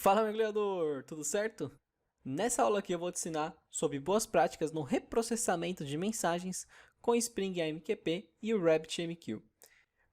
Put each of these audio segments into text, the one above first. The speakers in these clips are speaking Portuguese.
Fala, mergulhador! Tudo certo? Nessa aula aqui eu vou te ensinar sobre boas práticas no reprocessamento de mensagens com Spring AMQP e o RabbitMQ.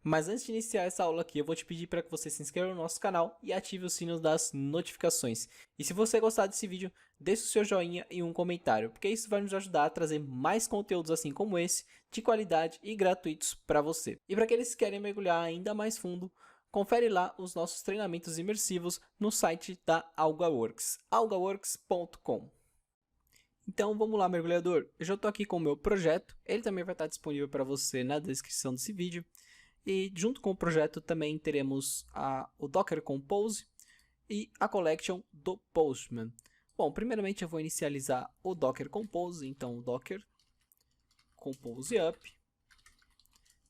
Mas antes de iniciar essa aula aqui, eu vou te pedir para que você se inscreva no nosso canal e ative o sino das notificações. E se você gostar desse vídeo, deixe o seu joinha e um comentário, porque isso vai nos ajudar a trazer mais conteúdos assim como esse, de qualidade e gratuitos para você. E para aqueles que querem mergulhar ainda mais fundo, confere lá os nossos treinamentos imersivos no site da AlgaWorks, algaworks.com. Então vamos lá, mergulhador. Eu já estou aqui com o meu projeto, ele também vai estar disponível para você na descrição desse vídeo. E junto com o projeto também teremos o Docker Compose e a collection do Postman. Bom, primeiramente eu vou inicializar o Docker Compose, então o Docker Compose Up,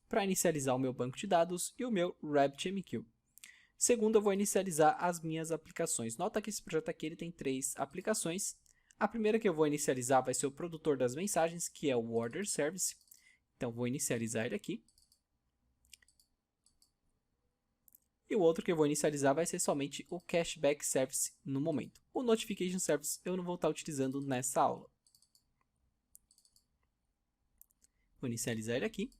para inicializar o meu banco de dados e o meu RabbitMQ. Segundo, eu vou inicializar as minhas aplicações. Nota que esse projeto aqui ele tem 3 aplicações. A primeira que eu vou inicializar vai ser o produtor das mensagens, que é o Order Service. Então, vou inicializar ele aqui. E o outro que eu vou inicializar vai ser somente o Cashback Service no momento. O Notification Service eu não vou estar utilizando nessa aula. Vou inicializar ele aqui.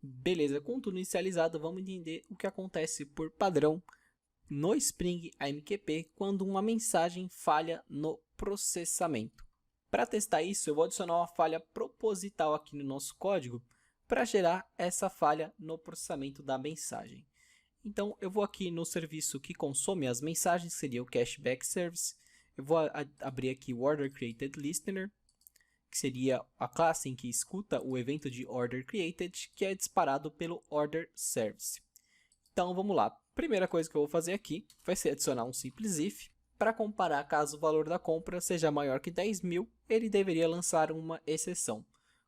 Beleza, com tudo inicializado, vamos entender o que acontece por padrão no Spring AMQP quando uma mensagem falha no processamento. Para testar isso, eu vou adicionar uma falha proposital aqui no nosso código para gerar essa falha no processamento da mensagem. Então, eu vou aqui no serviço que consome as mensagens, que seria o Cashback Service. Eu vou abrir aqui o Order Created Listener, que seria a classe em que escuta o evento de Order Created, que é disparado pelo Order Service. Então, vamos lá. Primeira coisa que eu vou fazer aqui vai ser adicionar um simples if. Para comparar caso o valor da compra seja maior que 10.000, ele deveria lançar uma exceção,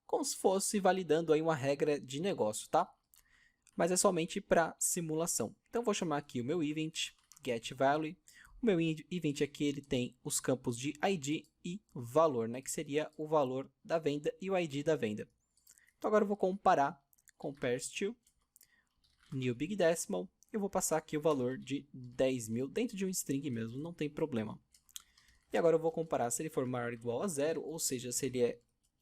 como se fosse validando aí uma regra de negócio, tá? Mas é somente para simulação. Então, vou chamar aqui o meu event getValue. O meu event aqui ele tem os campos de ID e valor, né, que seria o valor da venda e o ID da venda. Então, agora eu vou comparar, compares to, new big decimal, eu vou passar aqui o valor de 10.000 dentro de um string mesmo, não tem problema. E agora eu vou comparar se ele for maior ou igual a zero, ou seja,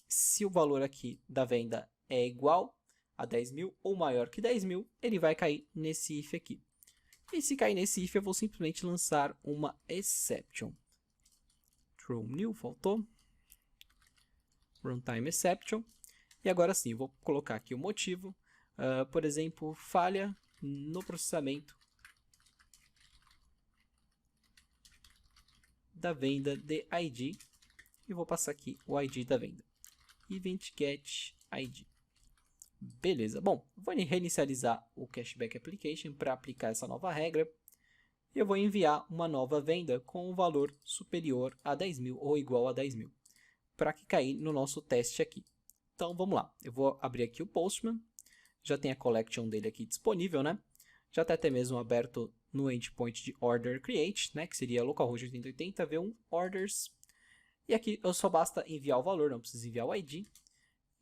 se o valor aqui da venda é igual a 10.000 ou maior que 10.000, ele vai cair nesse if aqui. E se cair nesse if, eu vou simplesmente lançar uma exception. Throw new, faltou. Runtime exception. E agora sim, eu vou colocar aqui o motivo. Por exemplo, falha no processamento da venda de ID. E vou passar aqui o ID da venda. Event get ID. Beleza, bom, vou reinicializar o Cashback Application para aplicar essa nova regra. E eu vou enviar uma nova venda com um valor superior a 10.000 ou igual a 10.000, para que cair no nosso teste aqui. Então vamos lá, eu vou abrir aqui o Postman, já tem a collection dele aqui disponível, né? Já está até mesmo aberto no endpoint de Order Create, né? Que seria localhost 8080 v1 orders. E aqui eu só basta enviar o valor, não preciso enviar o ID.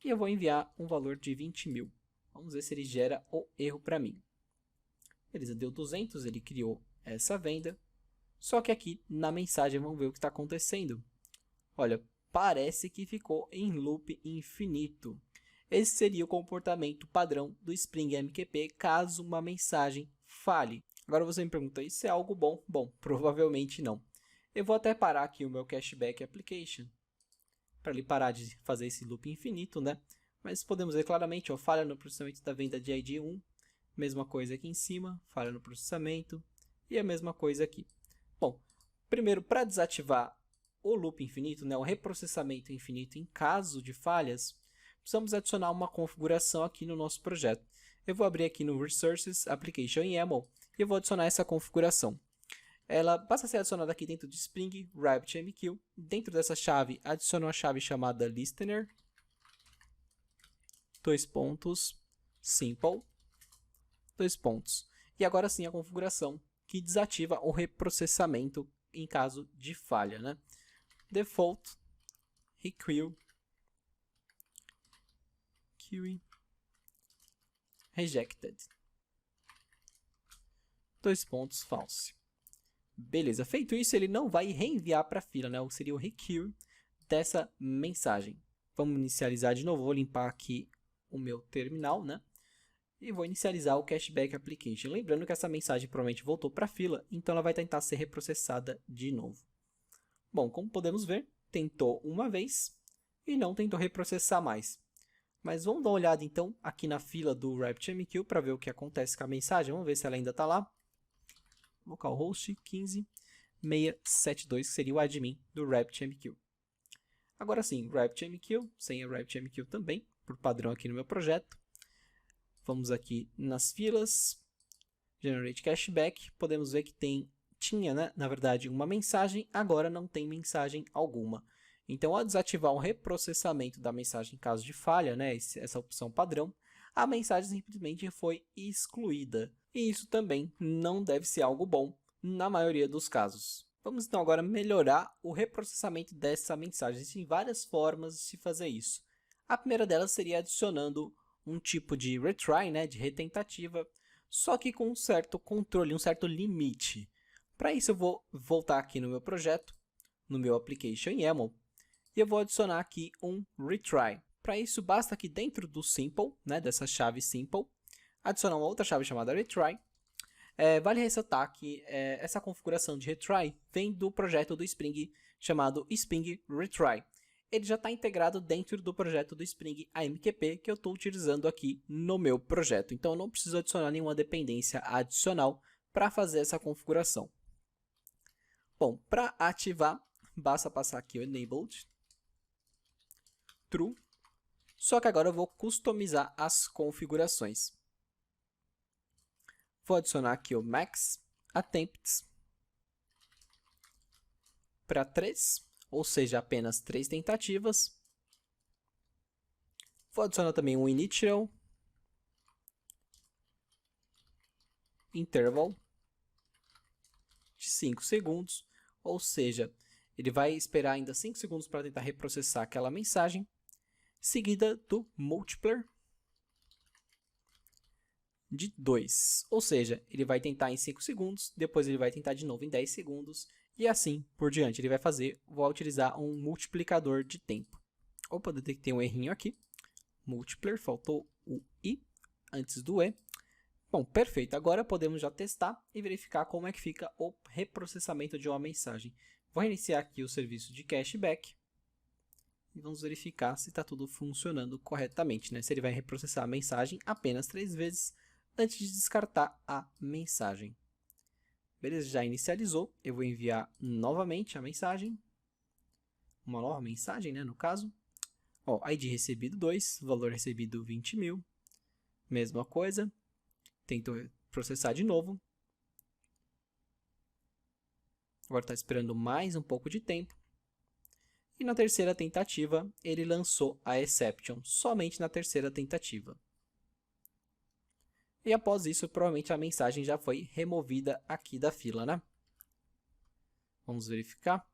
E eu vou enviar um valor de 20.000. Vamos ver se ele gera o erro para mim. Beleza, deu 200, ele criou essa venda. Só que aqui na mensagem vamos ver o que está acontecendo. Olha, parece que ficou em loop infinito. Esse seria o comportamento padrão do Spring AMQP caso uma mensagem falhe. Agora você me pergunta, isso é algo bom? Bom, provavelmente não. Eu vou até parar aqui o meu Cashback Application para ele parar de fazer esse loop infinito, né? Mas podemos ver claramente, ó, falha no processamento da venda de ID 1, mesma coisa aqui em cima, falha no processamento e a mesma coisa aqui. Bom, primeiro para desativar o loop infinito, né, o reprocessamento infinito em caso de falhas, precisamos adicionar uma configuração aqui no nosso projeto. Eu vou abrir aqui no Resources, Application YAML e eu vou adicionar essa configuração. Ela basta ser adicionada aqui dentro de Spring RabbitMQ. Dentro dessa chave, adiciono uma chave chamada listener, simple, E agora sim a configuração que desativa o reprocessamento em caso de falha, né? Default require rejected. dois pontos, false. Beleza, feito isso, ele não vai reenviar para a fila, né? Ou seria o require dessa mensagem. Vamos inicializar de novo, vou limpar aqui o meu terminal, né? E vou inicializar o Cashback Application. Lembrando que essa mensagem provavelmente voltou para a fila, então ela vai tentar ser reprocessada de novo. Bom, como podemos ver, tentou uma vez e não tentou reprocessar mais. Mas vamos dar uma olhada então aqui na fila do RabbitMQ para ver o que acontece com a mensagem. Vamos ver se ela ainda está lá. Localhost 15672, que seria o admin do RabbitMQ. Agora sim, RabbitMQ, senha RabbitMQ também, por padrão aqui no meu projeto. Vamos aqui nas filas, Generate Cashback, podemos ver que tinha, né, na verdade, uma mensagem, agora não tem mensagem alguma. Então, ao desativar o reprocessamento da mensagem em caso de falha, né, essa opção padrão, a mensagem simplesmente foi excluída. E isso também não deve ser algo bom na maioria dos casos. Vamos então agora melhorar o reprocessamento dessa mensagem. Existem várias formas de se fazer isso. A primeira delas seria adicionando um tipo de retry, né, de retentativa, só que com um certo controle, um certo limite. Para isso eu vou voltar aqui no meu projeto, no meu application YAML, e eu vou adicionar aqui um retry. Para isso basta aqui dentro do simple, né, dessa chave simple, adicionar uma outra chave chamada retry. Vale ressaltar que essa configuração de retry vem do projeto do Spring chamado Spring Retry. Ele já está integrado dentro do projeto do Spring AMQP que eu estou utilizando aqui no meu projeto. Então, eu não preciso adicionar nenhuma dependência adicional para fazer essa configuração. Bom, para ativar, basta passar aqui o Enabled True. Só que agora eu vou customizar as configurações. Vou adicionar aqui o Max Attempts para 3. Ou seja, apenas 3 tentativas. Vou adicionar também um initial interval de 5 segundos, ou seja, ele vai esperar ainda 5 segundos para tentar reprocessar aquela mensagem, seguida do multiplier de 2, ou seja, ele vai tentar em 5 segundos, depois ele vai tentar de novo em 10 segundos, e assim por diante. Ele vai utilizar um multiplicador de tempo. Opa, detectei um errinho aqui. Multiplier, faltou o I antes do E. Bom, perfeito. Agora podemos já testar e verificar como é que fica o reprocessamento de uma mensagem. Vou iniciar aqui o serviço de cashback e vamos verificar se está tudo funcionando corretamente, né? Se ele vai reprocessar a mensagem apenas 3 vezes antes de descartar a mensagem. Beleza, já inicializou. Eu vou enviar novamente a mensagem. Uma nova mensagem, né, no caso. Ó, ID recebido 2, valor recebido 20 mil. Mesma coisa. Tentou processar de novo. Agora está esperando mais um pouco de tempo. E na terceira tentativa, ele lançou a exception, somente na terceira tentativa. E após isso, provavelmente a mensagem já foi removida aqui da fila, né? Vamos verificar.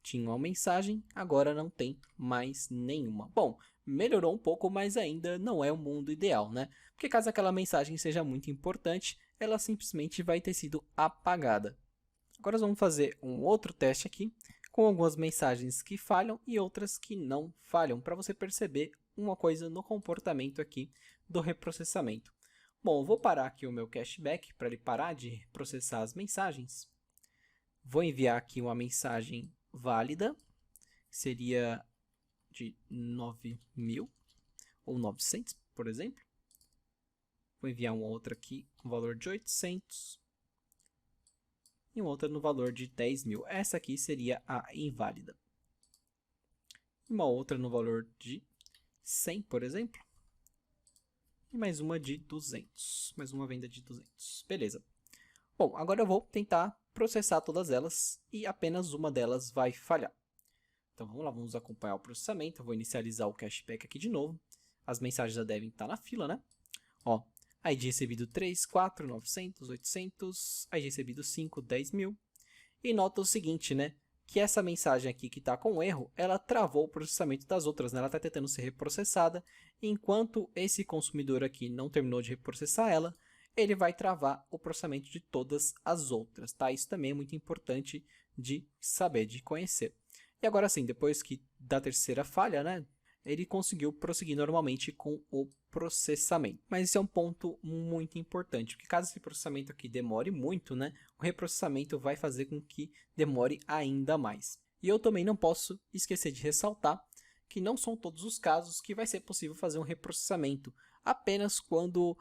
Tinha uma mensagem, agora não tem mais nenhuma. Bom, melhorou um pouco, mas ainda não é o mundo ideal, né? Porque caso aquela mensagem seja muito importante, ela simplesmente vai ter sido apagada. Agora nós vamos fazer um outro teste aqui, com algumas mensagens que falham e outras que não falham, para você perceber uma coisa no comportamento aqui do reprocessamento. Bom, vou parar aqui o meu cashback para ele parar de processar as mensagens. Vou enviar aqui uma mensagem válida, seria de 9.000 ou 900, por exemplo. Vou enviar uma outra aqui com valor de 800 e uma outra no valor de 10.000. Essa aqui seria a inválida. Uma outra no valor de 100, por exemplo. E mais uma de 200. Mais uma venda de 200. Beleza. Bom, agora eu vou tentar processar todas elas e apenas uma delas vai falhar. Então vamos lá, vamos acompanhar o processamento. Eu vou inicializar o cashback aqui de novo. As mensagens já devem estar na fila, né? Ó, ID recebido 3, 4, 900, 800. ID recebido 5, 10.000. E nota o seguinte, né? Que essa mensagem aqui que está com erro, ela travou o processamento das outras, né? Ela está tentando ser reprocessada. Enquanto esse consumidor aqui não terminou de reprocessar ela, ele vai travar o processamento de todas as outras, tá? Isso também é muito importante de saber, de conhecer. E agora sim, depois da terceira falha, né, ele conseguiu prosseguir normalmente com o processamento. Mas esse é um ponto muito importante, porque caso esse processamento aqui demore muito, né, o reprocessamento vai fazer com que demore ainda mais. E eu também não posso esquecer de ressaltar que não são todos os casos que vai ser possível fazer um reprocessamento, apenas quando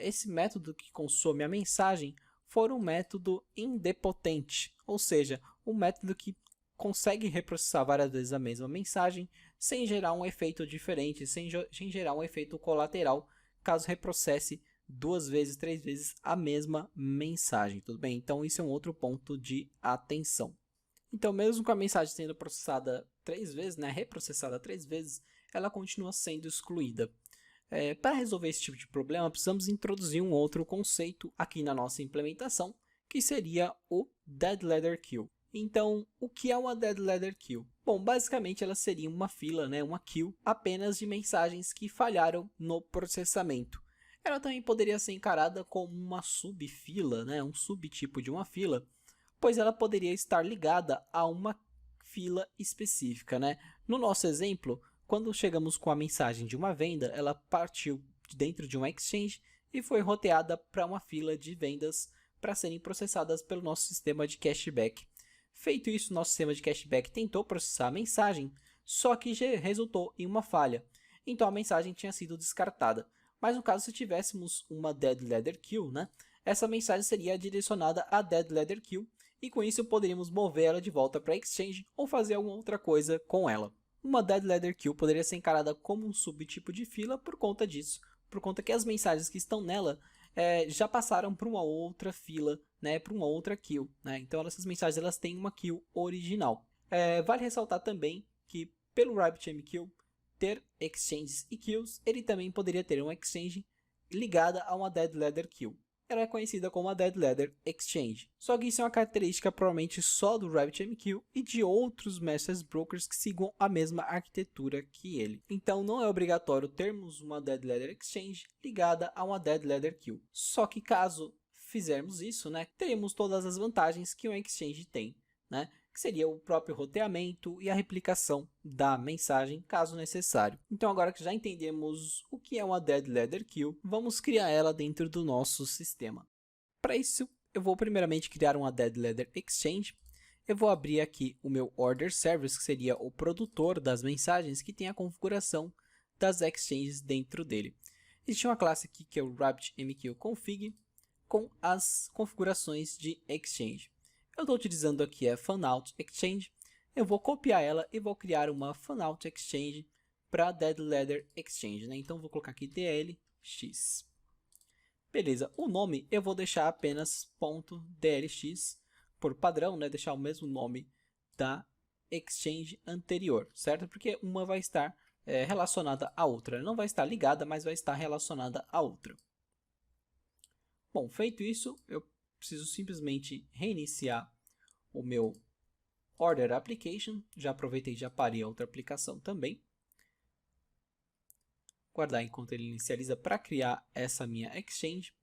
esse método que consome a mensagem for um método idempotente, ou seja, um método que consegue reprocessar várias vezes a mesma mensagem sem gerar um efeito diferente, sem gerar um efeito colateral, caso reprocesse 2 vezes, 3 vezes a mesma mensagem, tudo bem? Então isso é um outro ponto de atenção. Então mesmo com a mensagem sendo processada 3 vezes, né, reprocessada 3 vezes, ela continua sendo excluída. Para resolver esse tipo de problema, precisamos introduzir um outro conceito aqui na nossa implementação, que seria o Dead Letter Queue. Então, o que é uma Dead Letter Queue? Bom, basicamente ela seria uma fila, né, uma queue, apenas de mensagens que falharam no processamento. Ela também poderia ser encarada como uma subfila, né, um subtipo de uma fila, pois ela poderia estar ligada a uma fila específica, né? No nosso exemplo, quando chegamos com a mensagem de uma venda, ela partiu de dentro de um exchange e foi roteada para uma fila de vendas para serem processadas pelo nosso sistema de cashback. Feito isso, nosso sistema de cashback tentou processar a mensagem, só que resultou em uma falha. Então a mensagem tinha sido descartada. Mas no caso, se tivéssemos uma Dead Letter Queue, né, essa mensagem seria direcionada à Dead Letter Queue e com isso poderíamos mover ela de volta para a Exchange ou fazer alguma outra coisa com ela. Uma Dead Letter Queue poderia ser encarada como um subtipo de fila por conta disso, por conta que as mensagens que estão nela já passaram para uma outra fila, né, para uma outra queue, né? Então essas mensagens elas têm uma queue original. Vale ressaltar também que pelo RabbitMQ ter exchanges e queues, ele também poderia ter uma exchange ligada a uma Dead Letter Queue. Ela é conhecida como a Dead Letter Exchange. Só que isso é uma característica provavelmente só do RabbitMQ e de outros Message Brokers que sigam a mesma arquitetura que ele. Então não é obrigatório termos uma Dead Letter Exchange ligada a uma Dead Letter Queue. Só que caso fizermos isso, né, teremos todas as vantagens que um Exchange tem, né? Que seria o próprio roteamento e a replicação da mensagem, caso necessário. Então agora que já entendemos o que é uma Dead Letter Queue, vamos criar ela dentro do nosso sistema. Para isso, eu vou primeiramente criar uma Dead Letter Exchange. Eu vou abrir aqui o meu Order Service, que seria o produtor das mensagens, que tem a configuração das exchanges dentro dele. Existe uma classe aqui que é o RabbitMQ-config, com as configurações de Exchange. Eu estou utilizando aqui a Fanout Exchange. Eu vou copiar ela e vou criar uma Fanout Exchange para Dead Letter Exchange, né? Então vou colocar aqui DLX. Beleza, o nome eu vou deixar apenas .dlx por padrão, né? Deixar o mesmo nome da Exchange anterior, certo? Porque uma vai estar relacionada à outra. Não vai estar ligada, mas vai estar relacionada à outra. Bom, feito isso, eu preciso simplesmente reiniciar o meu Order Application. Já aproveitei e já parei a outra aplicação também. Guardar enquanto ele inicializa para criar essa minha Exchange.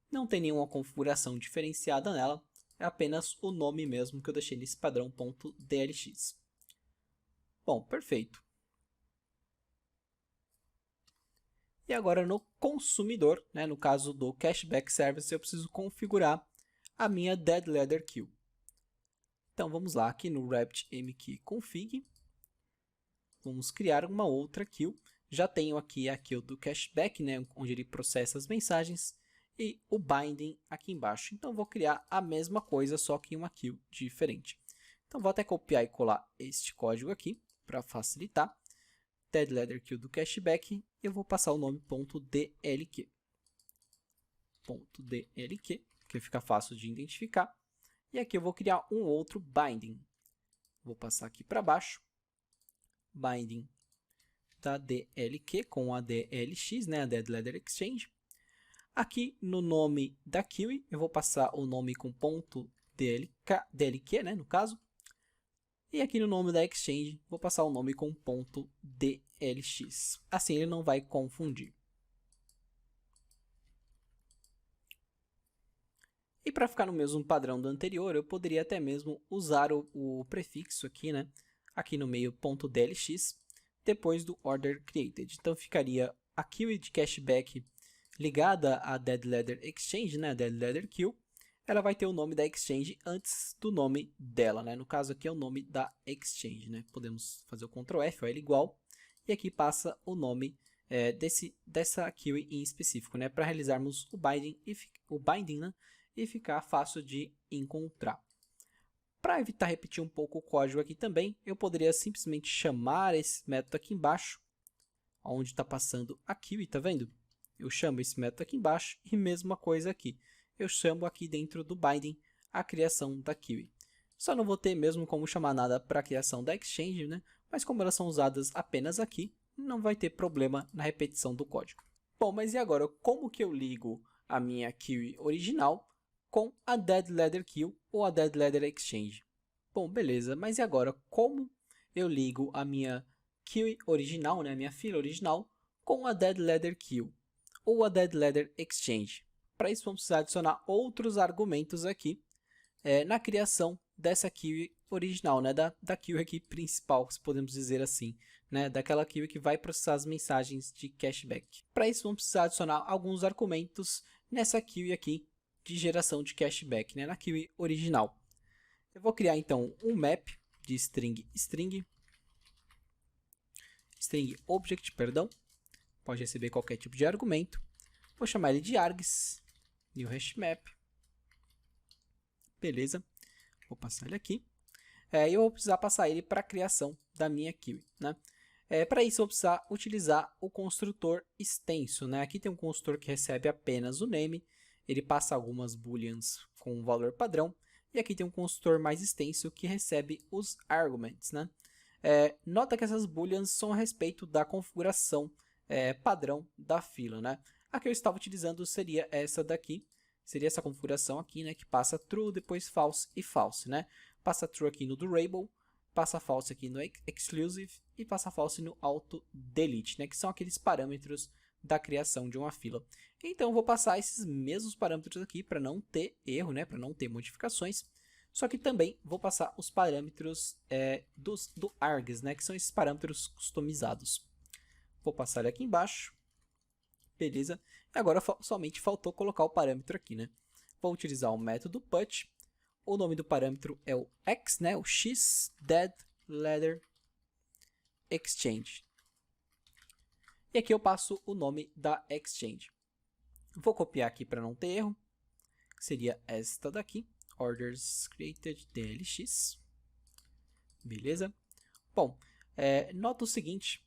Não tem nenhuma configuração diferenciada nela. É apenas o nome mesmo que eu deixei nesse padrão.dlx. Bom, perfeito. E agora no consumidor, né, no caso do Cashback Service, eu preciso configurar a minha Dead Letter Queue. Então vamos lá aqui no RabbitMQ-config. Vamos criar uma outra queue. Já tenho aqui a queue do Cashback, né, onde ele processa as mensagens, e o Binding aqui embaixo. Então vou criar a mesma coisa, só que em uma queue diferente. Então vou até copiar e colar este código aqui para facilitar. Dead Letter Queue do Cashback, eu vou passar o nome .dlq. .dlq, que fica fácil de identificar. E aqui eu vou criar um outro binding. Vou passar aqui para baixo. Binding da DLQ com a DLX, né, a Dead Letter Exchange. Aqui no nome da queue, eu vou passar o nome com .dlq, né, no caso. E aqui no nome da Exchange, vou passar o nome com .dlx. Assim ele não vai confundir. E para ficar no mesmo padrão do anterior, eu poderia até mesmo usar o prefixo aqui, né? Aqui no meio .dlx, depois do order created. Então ficaria a queue de cashback ligada à Dead Leather Exchange, né? Dead Leather Queue. Ela vai ter o nome da exchange antes do nome dela, né? No caso aqui é o nome da exchange, né? Podemos fazer o Ctrl F, ou L igual, e aqui passa o nome dessa queue em específico, né? Para realizarmos o binding, né? E ficar fácil de encontrar. Para evitar repetir um pouco o código aqui também, eu poderia simplesmente chamar esse método aqui embaixo, onde está passando a queue, tá vendo? Eu chamo esse método aqui embaixo e mesma coisa aqui. Eu chamo aqui dentro do binding a criação da queue. Só não vou ter mesmo como chamar nada para a criação da exchange, né? Mas como elas são usadas apenas aqui, não vai ter problema na repetição do código. Bom, mas e agora, como que eu ligo a minha queue original com a Dead Leather Queue ou a Dead Leather Exchange? Bom, beleza, mas e agora, como eu ligo a minha queue original, né, a minha fila original, com a Dead Leather Queue ou a Dead Leather Exchange? Para isso, vamos precisar adicionar outros argumentos aqui na criação dessa queue original, né, da queue aqui principal, se podemos dizer assim, né, daquela queue que vai processar as mensagens de cashback. Para isso, vamos precisar adicionar alguns argumentos nessa queue aqui de geração de cashback, né, na queue original. Eu vou criar então um map de string object, perdão, pode receber qualquer tipo de argumento. Vou chamar ele de args, new hashmap, beleza, vou passar ele aqui. E eu vou precisar passar ele para a criação da minha queue, né? Para isso, eu vou precisar utilizar o construtor extenso, né? Aqui tem um construtor que recebe apenas o name, ele passa algumas booleans com um valor padrão, e aqui tem um construtor mais extenso que recebe os arguments, né? Nota que essas booleans são a respeito da configuração padrão da fila, né? A que eu estava utilizando seria essa daqui, seria essa configuração aqui, né? Que passa true, depois false e false, né? Passa true aqui no durable, passa false aqui no exclusive e passa false no auto delete, né? Que são aqueles parâmetros da criação de uma fila. Então, eu vou passar esses mesmos parâmetros aqui para não ter erro, né? Para não ter modificações. Só que também vou passar os parâmetros do args, né? Que são esses parâmetros customizados. Vou passar ele aqui embaixo. Beleza. E agora somente faltou colocar o parâmetro aqui, né? Vou utilizar o método put. O nome do parâmetro é o x, né? O x Dead Leather Exchange. E aqui eu passo o nome da exchange. Vou copiar aqui para não ter erro. Seria esta daqui, orders created dlx. Beleza? Bom, nota o seguinte.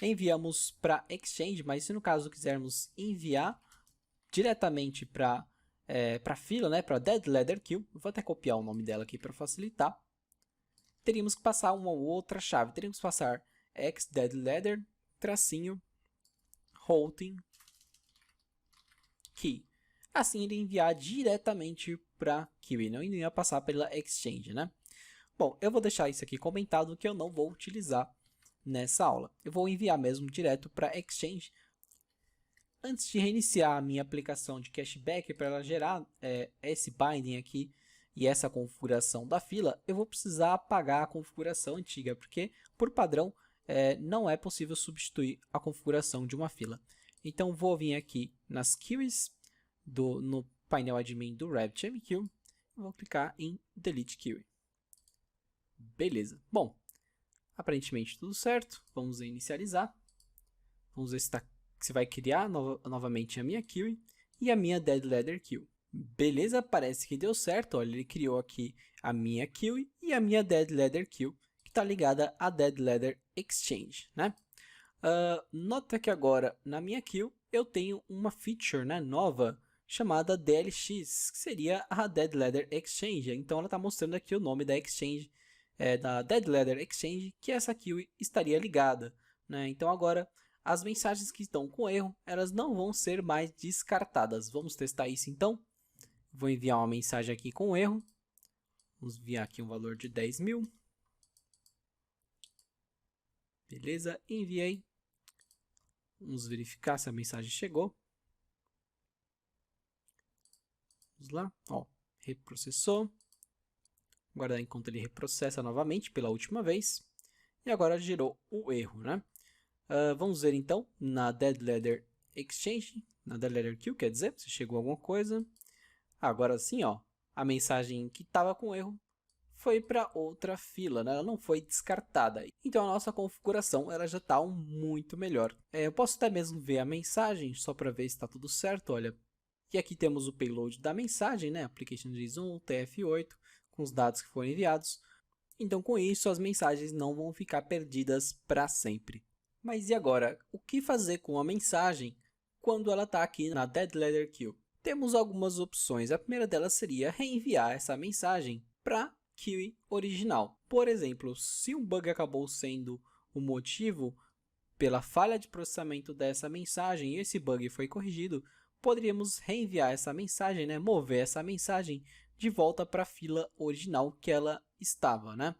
Enviamos para exchange, mas se no caso quisermos enviar diretamente para a fila, né, para a Dead Leather Queue, eu vou até copiar o nome dela aqui para facilitar. Teríamos que passar uma outra chave. Teríamos que passar xDeadLeather tracinho routing key. Assim ele enviar diretamente para a queue, não iria passar pela exchange, né? Bom, eu vou deixar isso aqui comentado que eu não vou utilizar nessa aula. Eu vou enviar mesmo direto para exchange. Antes de reiniciar a minha aplicação de cashback para ela gerar esse binding aqui e essa configuração da fila, eu vou precisar apagar a configuração antiga, porque por padrão não é possível substituir a configuração de uma fila. Então vou vir aqui nas queues no painel admin do RabbitMQ e vou clicar em Delete Queue. Beleza. Bom, aparentemente tudo certo. Vamos inicializar. Vamos ver se vai criar novamente a minha queue e a minha Dead Leather Queue. Beleza, parece que deu certo. Olha, ele criou aqui a minha queue e a minha Dead Leather Queue, que está ligada à Dead Leather Exchange, né? Nota que agora na minha queue eu tenho uma feature, né, nova chamada DLX, que seria a Dead Leather Exchange. Então ela está mostrando aqui o nome da exchange, da Dead Leather Exchange, que essa queue estaria ligada, né? Então agora as mensagens que estão com erro, elas não vão ser mais descartadas. Vamos testar isso então. Vou enviar uma mensagem aqui com erro. Vamos enviar aqui um valor de 10.000. Beleza, enviei. Vamos verificar se a mensagem chegou. Vamos lá, ó, reprocessou. Guardar enquanto ele reprocessa novamente pela última vez. E agora gerou o erro, né? Vamos ver então na Dead Letter Exchange, na Dead Letter Queue, quer dizer, se chegou alguma coisa. Agora sim, ó, a mensagem que estava com erro foi para outra fila, né? Ela não foi descartada. Então a nossa configuração ela já está muito melhor. Eu posso até mesmo ver a mensagem só para ver se está tudo certo, olha. E aqui temos o payload da mensagem, né? Application JSON, TF8, com os dados que foram enviados. Então com isso as mensagens não vão ficar perdidas para sempre. Mas e agora? O que fazer com a mensagem quando ela está aqui na Dead Letter Queue? Temos algumas opções. A primeira delas seria reenviar essa mensagem para queue original. Por exemplo, se um bug acabou sendo o motivo pela falha de processamento dessa mensagem e esse bug foi corrigido, poderíamos reenviar essa mensagem, né? Mover essa mensagem de volta para a fila original que ela estava, né?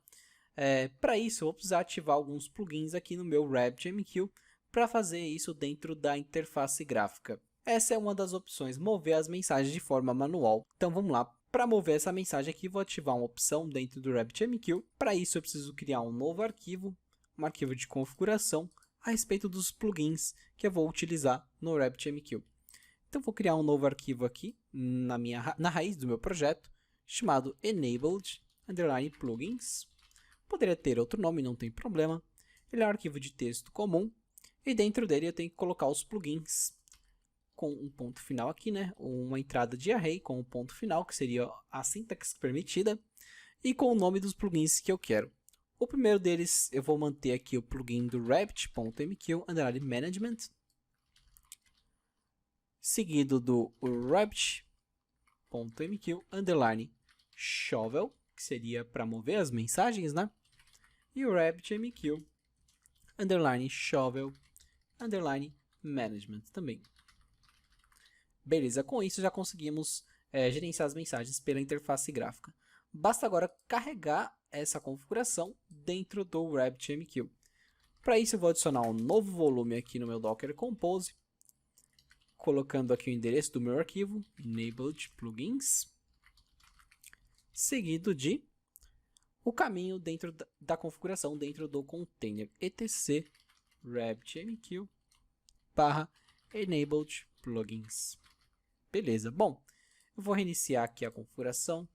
Para isso, eu vou precisar ativar alguns plugins aqui no meu RabbitMQ para fazer isso dentro da interface gráfica. Essa é uma das opções, mover as mensagens de forma manual. Então vamos lá, para mover essa mensagem aqui, vou ativar uma opção dentro do RabbitMQ. Para isso, eu preciso criar um novo arquivo, um arquivo de configuração a respeito dos plugins que eu vou utilizar no RabbitMQ. Então vou criar um novo arquivo aqui na raiz do meu projeto, chamado enabled_plugins. Poderia ter outro nome, não tem problema. Ele é um arquivo de texto comum e dentro dele eu tenho que colocar os plugins com um ponto final aqui, né? Uma entrada de array com um ponto final, que seria a sintaxe permitida, e com o nome dos plugins que eu quero. O primeiro deles eu vou manter aqui o plugin do rabbit.mq_management, seguido do rabbit.mq_shovel, que seria para mover as mensagens, né? E o rabbit.mq_shovel_management também. Beleza, com isso já conseguimos gerenciar as mensagens pela interface gráfica. Basta agora carregar essa configuração dentro do RabbitMQ. Para isso eu vou adicionar um novo volume aqui no meu Docker Compose, colocando aqui o endereço do meu arquivo, enabled plugins, seguido de o caminho dentro da configuração dentro do container etc rabbitmq/enabled plugins. Beleza, bom, eu vou reiniciar aqui a configuração.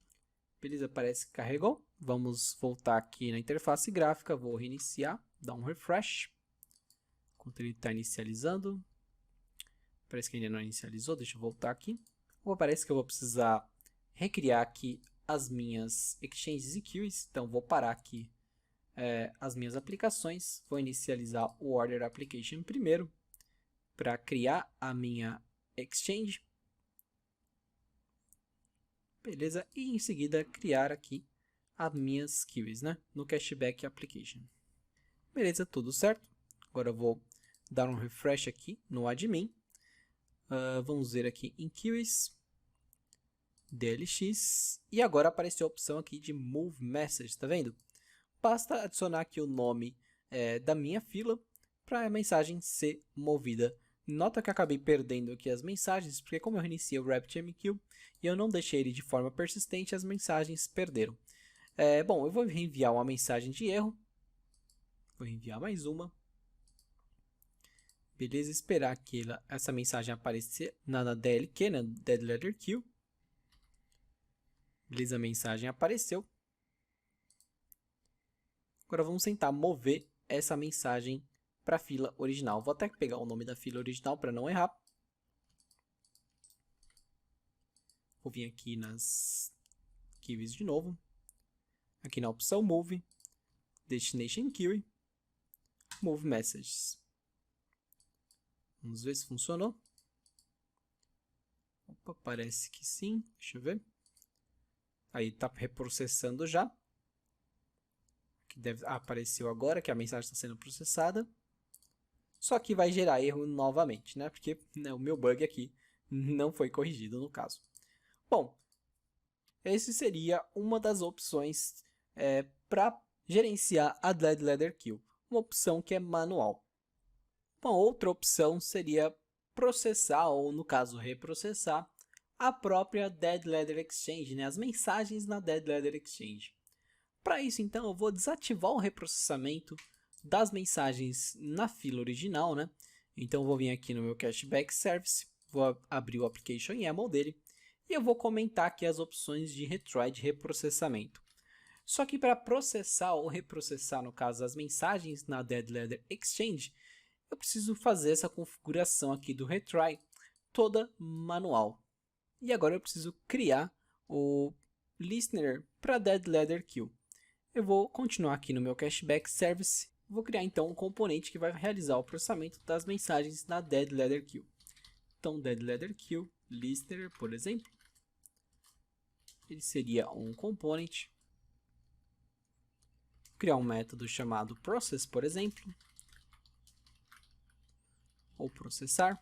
Beleza, parece que carregou. Vamos voltar aqui na interface gráfica, vou reiniciar, dar um refresh. Enquanto ele está inicializando. Parece que ainda não inicializou, deixa eu voltar aqui. Parece que eu vou precisar recriar aqui as minhas exchanges e queues. Então vou parar aqui as minhas aplicações. Vou inicializar o Order Application primeiro para criar a minha exchange. Beleza, e em seguida criar aqui as minhas queues, né, no Cashback Application. Beleza, tudo certo. Agora eu vou dar um refresh aqui no admin. Vamos ver aqui em queues, DLX, e agora apareceu a opção aqui de Move Message, tá vendo? Basta adicionar aqui o nome da minha fila para a mensagem ser movida. Nota que eu acabei perdendo aqui as mensagens, porque como eu reiniciei o RabbitMQ e eu não deixei ele de forma persistente, as mensagens perderam. Bom, eu vou reenviar uma mensagem de erro. Vou enviar mais uma. Beleza, esperar que essa mensagem aparecer na DLQ, na Dead Letter Queue. Beleza, a mensagem apareceu. Agora vamos tentar mover essa mensagem para a fila original. Vou até pegar o nome da fila original para não errar. Vou vir aqui nas queues de novo. Aqui na opção Move, Destination Queue, Move Messages. Vamos ver se funcionou. Opa, parece que sim. Deixa eu ver. Aí está reprocessando já. Que apareceu agora que a mensagem está sendo processada. Só que vai gerar erro novamente, né? Porque o meu bug aqui não foi corrigido no caso. Bom, esse seria uma das opções para gerenciar a Dead Letter Queue. Uma opção que é manual. Uma outra opção seria processar, ou no caso reprocessar, a própria Dead Letter Exchange, né? As mensagens na Dead Letter Exchange. Para isso, então, eu vou desativar o reprocessamento das mensagens na fila original, né? Então, eu vou vir aqui no meu Cashback Service, vou abrir o Application YAML dele e eu vou comentar aqui as opções de retry, de reprocessamento. Só que para processar ou reprocessar, no caso, as mensagens na Dead Letter Exchange, eu preciso fazer essa configuração aqui do retry toda manual. E agora eu preciso criar o listener para Dead Letter Queue. Eu vou continuar aqui no meu Cashback Service. Vou criar então um componente que vai realizar o processamento das mensagens na Dead Letter Queue. Então, Dead Letter Queue, listener, por exemplo, ele seria um component. Criar um método chamado process, por exemplo, ou processar.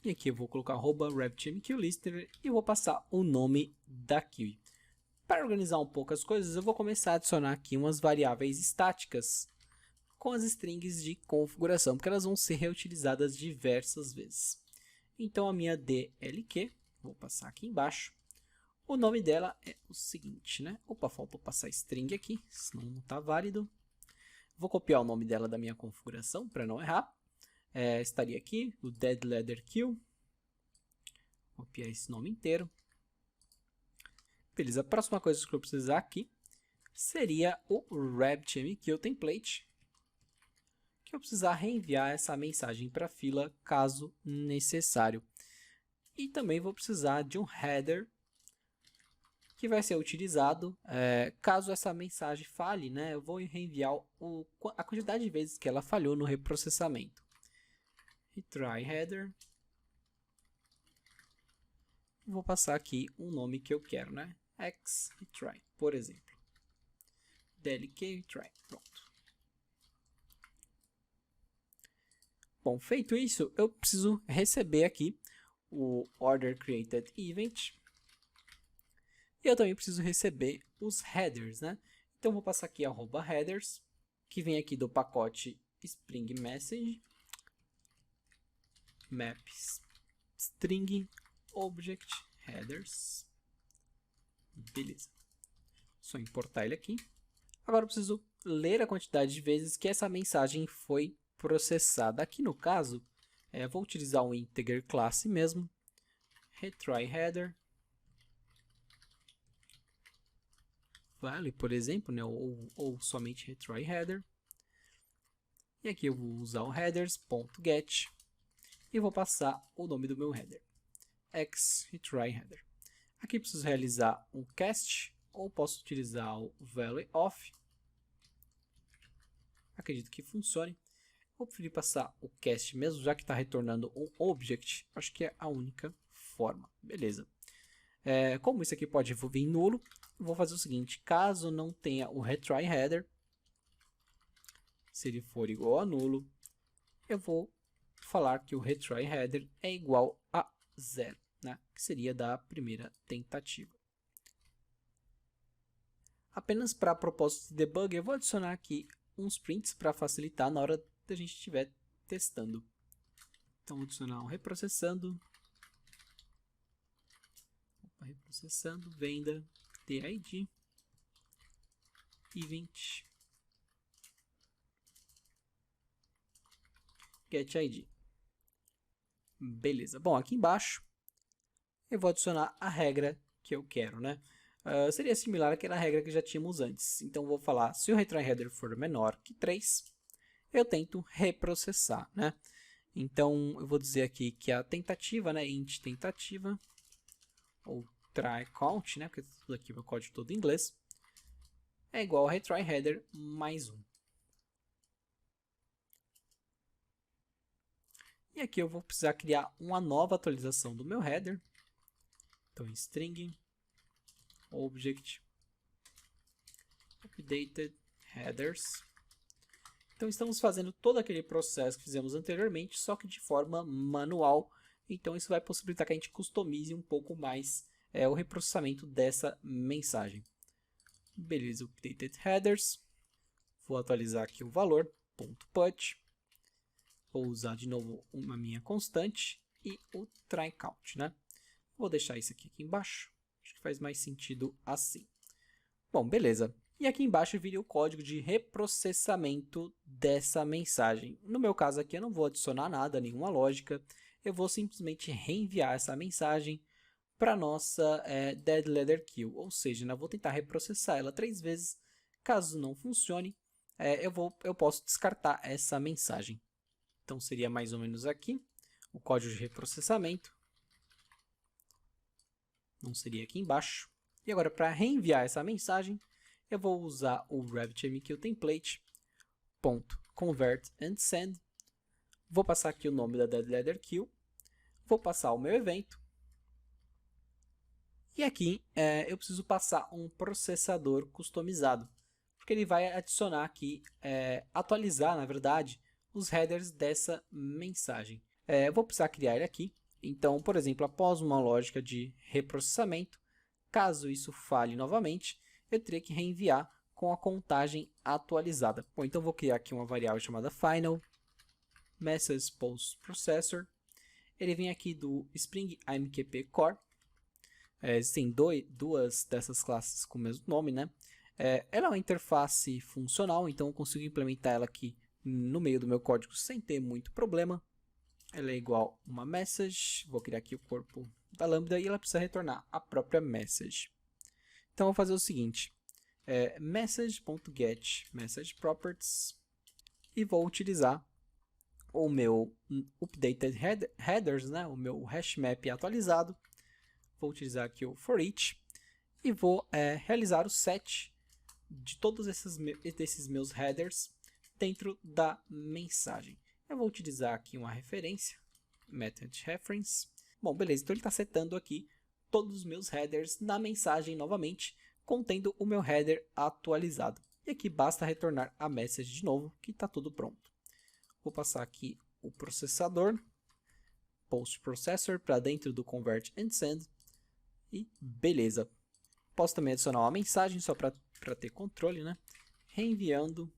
E aqui eu vou colocar @RabbitMQListener e vou passar o nome da queue. Para organizar um pouco as coisas, eu vou começar a adicionar aqui umas variáveis estáticas com as strings de configuração, porque elas vão ser reutilizadas diversas vezes. Então a minha DLQ, vou passar aqui embaixo, o nome dela é o seguinte, né? Opa, faltou passar string aqui, senão não está válido. Vou copiar o nome dela da minha configuração para não errar. Estaria aqui o Dead Letter Queue. Copiar esse nome inteiro. Beleza, a próxima coisa que eu precisar aqui seria o RabbitMQ template, que eu precisar reenviar essa mensagem para a fila caso necessário. E também vou precisar de um header que vai ser utilizado caso essa mensagem falhe, né? Eu vou reenviar a quantidade de vezes que ela falhou no reprocessamento. Retry header. Vou passar aqui um nome que eu quero, né? X-retry, por exemplo. DLQ retry, pronto. Bom, feito isso, eu preciso receber aqui o order created event. E eu também preciso receber os headers, né? Então, vou passar aqui @headers, que vem aqui do pacote Spring Message, maps string object headers. Beleza. Só importar ele aqui. Agora eu preciso ler a quantidade de vezes que essa mensagem foi processada. Aqui no caso, vou utilizar um integer classe mesmo. Retry header. Vale, por exemplo, né? ou somente retry header. E aqui eu vou usar o headers.get e vou passar o nome do meu header. X-retry header. Aqui preciso realizar um cast, ou posso utilizar o value of. Acredito que funcione. Vou preferir passar o cast mesmo, já que está retornando um object. Acho que é a única forma. Beleza. Como isso aqui pode vir nulo, vou fazer o seguinte. Caso não tenha o retry header, se ele for igual a nulo, eu vou falar que o retry header é igual a 0. Né, que seria da primeira tentativa. Apenas para propósito de debug, eu vou adicionar aqui uns prints para facilitar na hora que a gente estiver testando. Então, vou adicionar um reprocessando, venda, TID, event, getID. Beleza. Bom, aqui embaixo eu vou adicionar a regra que eu quero, né? Seria similar àquela regra que já tínhamos antes. Então, vou falar, se o retry header for menor que 3, eu tento reprocessar, né? Então, eu vou dizer aqui que a tentativa, né, int tentativa, ou try count, né, porque tudo aqui é o código todo em inglês, é igual ao retry header mais 1. E aqui eu vou precisar criar uma nova atualização do meu header. Então, string object updated headers. Então, estamos fazendo todo aquele processo que fizemos anteriormente, só que de forma manual. Então, isso vai possibilitar que a gente customize um pouco mais o reprocessamento dessa mensagem. Beleza, updated headers. Vou atualizar aqui o valor, .put. Vou usar de novo uma minha constante e o try count, né? Vou deixar isso aqui embaixo. Acho que faz mais sentido assim. Bom, beleza. E aqui embaixo viria o código de reprocessamento dessa mensagem. No meu caso aqui eu não vou adicionar nada, nenhuma lógica. Eu vou simplesmente reenviar essa mensagem para a nossa dead letter queue. Ou seja, eu vou tentar reprocessar ela 3 vezes. Caso não funcione, eu posso descartar essa mensagem. Então seria mais ou menos aqui o código de reprocessamento. Não seria aqui embaixo. E agora, para reenviar essa mensagem, eu vou usar o RabbitMQ template .convert and send. Vou passar aqui o nome da dead letter queue. Vou passar o meu evento. E aqui eu preciso passar um processador customizado, porque ele vai adicionar aqui, atualizar, na verdade, os headers dessa mensagem. Eu vou precisar criar ele aqui. Então, por exemplo, após uma lógica de reprocessamento, caso isso falhe novamente, eu teria que reenviar com a contagem atualizada. Bom, então vou criar aqui uma variável chamada final message post processor. Ele vem aqui do Spring AMQP Core. Existem duas dessas classes com o mesmo nome, né? Ela é uma interface funcional, então eu consigo implementar ela aqui no meio do meu código sem ter muito problema. Ela é igual uma message, vou criar aqui o corpo da lambda e ela precisa retornar a própria message. Então, eu vou fazer o seguinte, message.get message properties e vou utilizar o meu updated headers, né, o meu hash map atualizado. Vou utilizar aqui o for each e vou realizar o set de todos desses meus headers dentro da mensagem. Eu vou utilizar aqui uma referência, method reference. Bom, beleza, então ele está setando aqui todos os meus headers na mensagem novamente, contendo o meu header atualizado. E aqui basta retornar a message de novo, que está tudo pronto. Vou passar aqui o processador, post processor, para dentro do convert and send. E beleza. Posso também adicionar uma mensagem, só para ter controle, né? Reenviando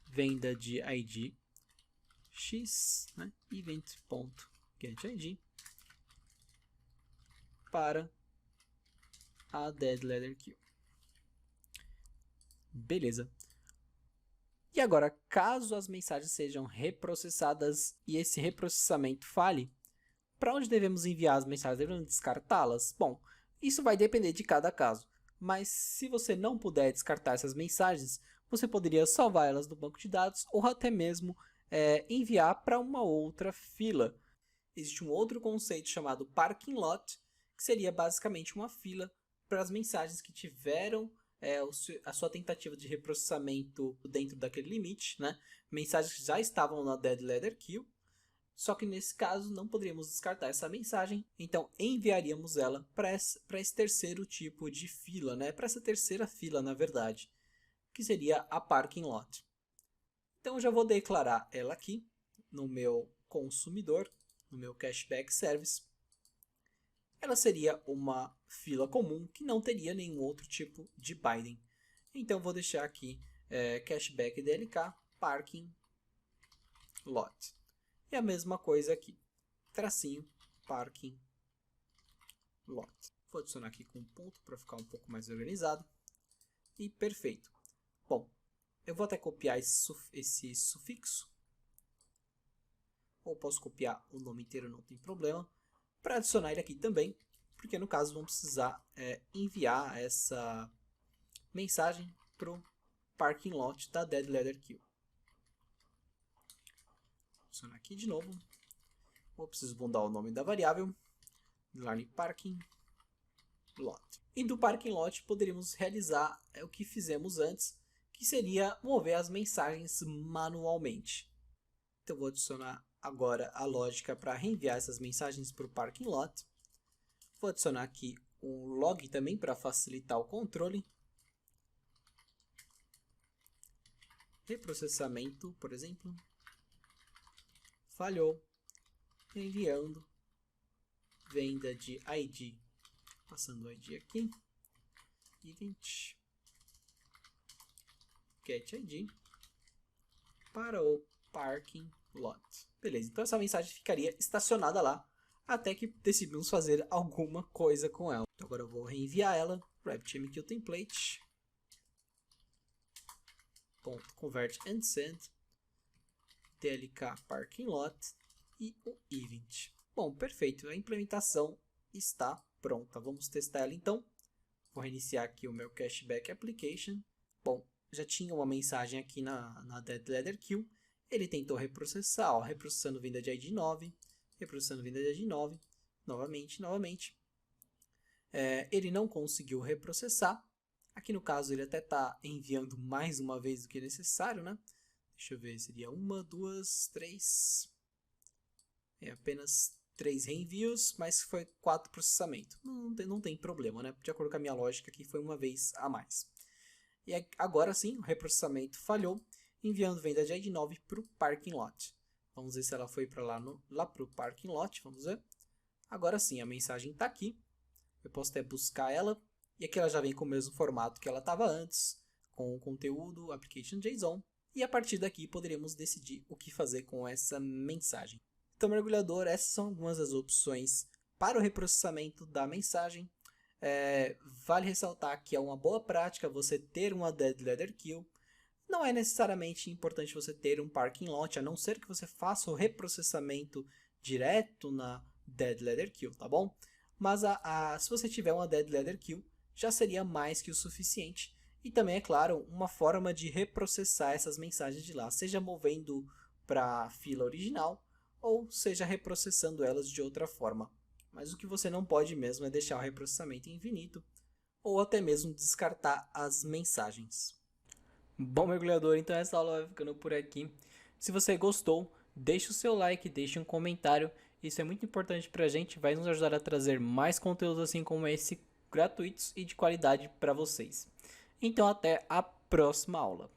venda de ID x, né? event.getID para a dead letter queue. Beleza. E agora, caso as mensagens sejam reprocessadas e esse reprocessamento falhe, para onde devemos enviar as mensagens? Devemos descartá-las? Bom, isso vai depender de cada caso, mas se você não puder descartar essas mensagens, você poderia salvar elas no banco de dados ou até mesmo enviar para uma outra fila. Existe um outro conceito chamado parking lot, que seria basicamente uma fila para as mensagens que tiveram a sua tentativa de reprocessamento dentro daquele limite, né? Mensagens que já estavam na dead letter queue, só que nesse caso não poderíamos descartar essa mensagem, então enviaríamos ela para esse terceiro tipo de fila, né? Para essa terceira fila, na verdade, que seria a parking lot. Então eu já vou declarar ela aqui no meu consumidor, no meu cashback service. Ela seria uma fila comum que não teria nenhum outro tipo de binding. Então vou deixar aqui cashback DLK parking lot. E a mesma coisa aqui, tracinho parking lot. Vou adicionar aqui com um ponto para ficar um pouco mais organizado. E perfeito. Bom, eu vou até copiar esse sufixo. Ou posso copiar o nome inteiro, não tem problema. Para adicionar ele aqui também, porque no caso vamos precisar enviar essa mensagem para o parking lot da dead letter queue. Vou adicionar aqui de novo. Vou precisar mudar o nome da variável. Line parking lot. E do parking lot poderíamos realizar o que fizemos antes, que seria mover as mensagens manualmente. Então vou adicionar agora a lógica para reenviar essas mensagens para o parking lot. Vou adicionar aqui um log também para facilitar o controle. Reprocessamento, por exemplo. Falhou. Enviando. Venda de ID. Passando o ID aqui. Event. Get ID. Para o parking lot. Beleza, então essa mensagem ficaria estacionada lá, até que decidimos fazer alguma coisa com ela. Então agora eu vou reenviar ela, RabbitMQ template, .convert and send, tlk parking lot e o event. Bom, perfeito, a implementação está pronta. Vamos testar ela então. Vou reiniciar aqui o meu Cashback Application. Bom, já tinha uma mensagem aqui na Dead Leather Queue. Ele tentou reprocessar, ó, reprocessando vinda de ID 9, reprocessando vinda de ID 9, novamente. Ele não conseguiu reprocessar. Aqui no caso ele até está enviando mais uma vez do que necessário, né? Deixa eu ver, seria 1, 2, 3. Apenas 3 reenvios, mas foi 4 processamentos. Não tem problema, né? De acordo com a minha lógica aqui, foi uma vez a mais. E agora sim, o reprocessamento falhou, enviando venda de ID 9 para o parking lot. Vamos ver se ela foi para lá para o parking lot, vamos ver. Agora sim, a mensagem está aqui. Eu posso até buscar ela. E aqui ela já vem com o mesmo formato que ela estava antes, com o conteúdo, application JSON. E a partir daqui poderemos decidir o que fazer com essa mensagem. Então, mergulhador, essas são algumas das opções para o reprocessamento da mensagem. Vale ressaltar que é uma boa prática você ter uma Dead Leather Queue. Não é necessariamente importante você ter um parking lot, a não ser que você faça o reprocessamento direto na Dead Leather Queue, tá bom? Mas se você tiver uma Dead Leather Queue, já seria mais que o suficiente. E também, é claro, uma forma de reprocessar essas mensagens de lá, seja movendo para a fila original, ou seja reprocessando elas de outra forma. Mas o que você não pode mesmo é deixar o reprocessamento infinito, ou até mesmo descartar as mensagens. Bom, mergulhador, então essa aula vai ficando por aqui. Se você gostou, deixe o seu like, deixe um comentário. Isso é muito importante para a gente, vai nos ajudar a trazer mais conteúdos assim como esse, gratuitos e de qualidade para vocês. Então até a próxima aula.